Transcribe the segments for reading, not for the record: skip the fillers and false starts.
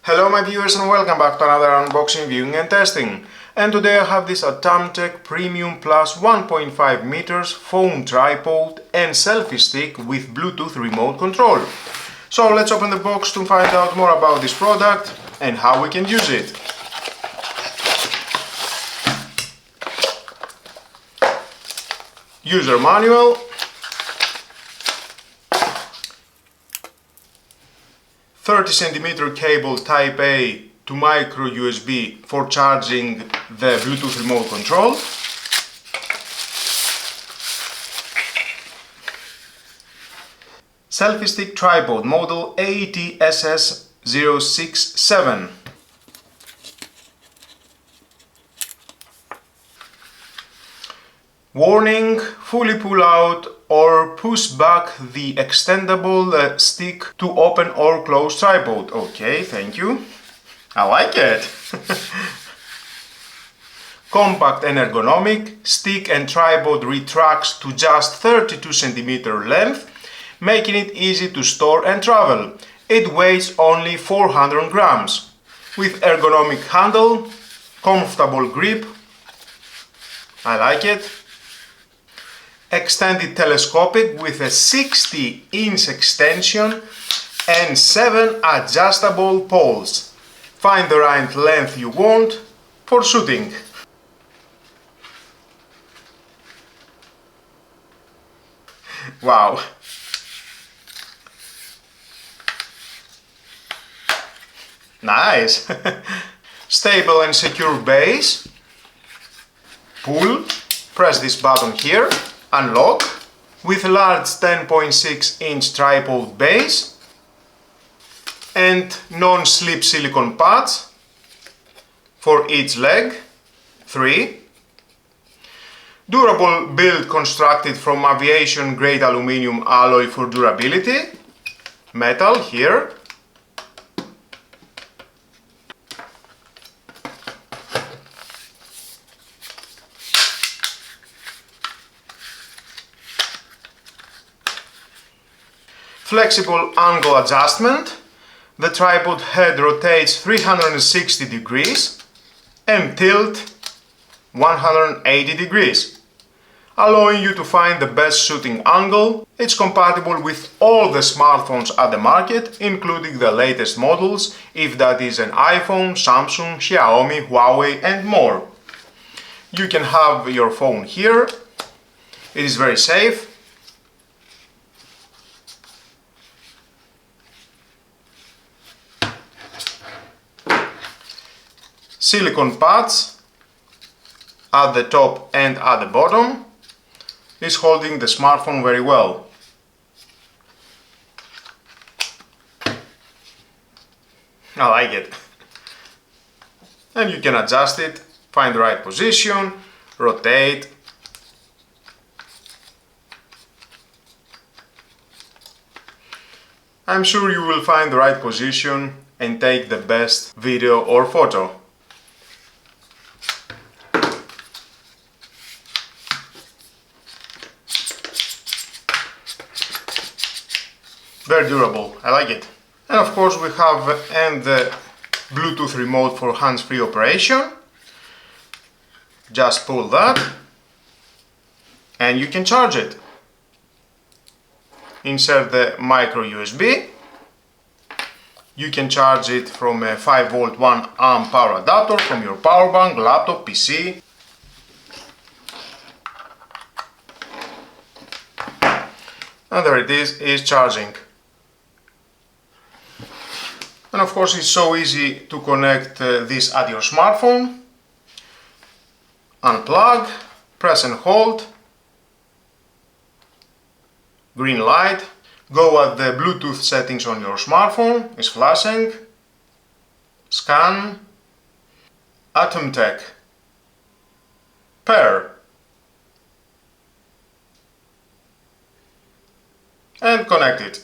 Hello my viewers and welcome back to another unboxing, viewing and testing. And today I have this Atumtek Premium Plus 1.5 meters phone tripod and selfie stick with Bluetooth remote control. So let's open the box to find out more about this product and how we can use it. User manual. 30cm cable Type A to micro USB for charging the Bluetooth remote control. Selfie stick tripod model ATSS067. Warning: fully pull out or push back the extendable stick to open or close tripod. Okay, thank you. I like it. Compact and ergonomic, stick and tripod retracts to just 32cm length, making it easy to store and travel. It weighs only 400 grams. With ergonomic handle, comfortable grip. I like it. Extended telescopic with a 60-inch extension and 7 adjustable poles. Find the right length you want for shooting. Wow! Nice! Stable and secure base. Pull. Press this button here. Unlock. With a large 10.6-inch tripod base and non-slip silicone pads for each leg. 3. Durable build constructed from aviation grade aluminum alloy for durability. Metal here. Flexible angle adjustment. The tripod head rotates 360 degrees and tilt 180 degrees, allowing you to find the best shooting angle. It's compatible with all the smartphones at the market, including the latest models, if that is an iPhone, Samsung, Xiaomi, Huawei and more. You can have your phone here. It is very safe. Silicone pads at the top and at the bottom is holding the smartphone very well. I like it. And you can adjust it, find the right position, rotate. I'm sure you will find the right position and take the best video or photo. Very durable, I like it. And of course we have the Bluetooth remote for hands-free operation. Just pull that and you can charge it. Insert the micro USB. You can charge it from a 5V 1 amp power adapter from your power bank, laptop, PC. And there it is charging. And of course it's so easy to connect this at your smartphone. Unplug, press and hold, green light, go at the Bluetooth settings on your smartphone, it's flashing, scan, Atumtek, pair, and connect it.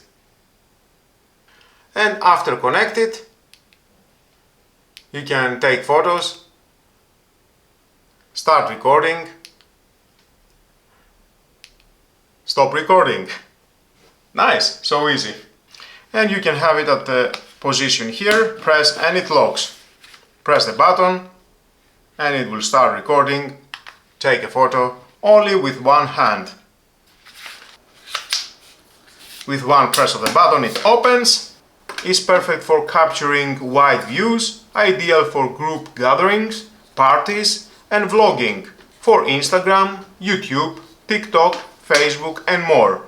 And after connected, you can take photos, start recording, stop recording. Nice, so easy. And you can have it at the position here, press and it locks. Press the button and it will start recording. Take a photo only with one hand. With one press of the button it opens. It's perfect for capturing wide views, ideal for group gatherings, parties and vlogging for Instagram, YouTube, TikTok, Facebook and more.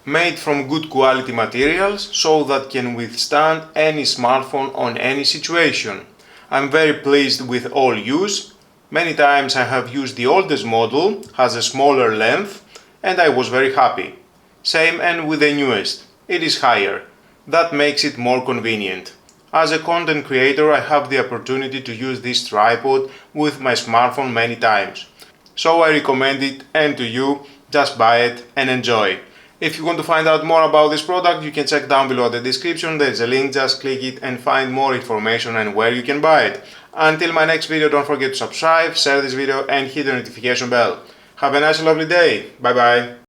Made from good quality materials so that can withstand any smartphone on any situation. I'm very pleased with all use. Many times I have used the oldest model, has a smaller length, and I was very happy. Same and with the newest, it is higher. That makes it more convenient. As a content creator I have the opportunity to use this tripod with my smartphone many times. So I recommend it, and to you, just buy it and enjoy. If you want to find out more about this product, you can check down below the description. There is a link, just click it and find more information and where you can buy it. Until my next video, don't forget to subscribe, share this video and hit the notification bell. Have a nice and lovely day. Bye bye.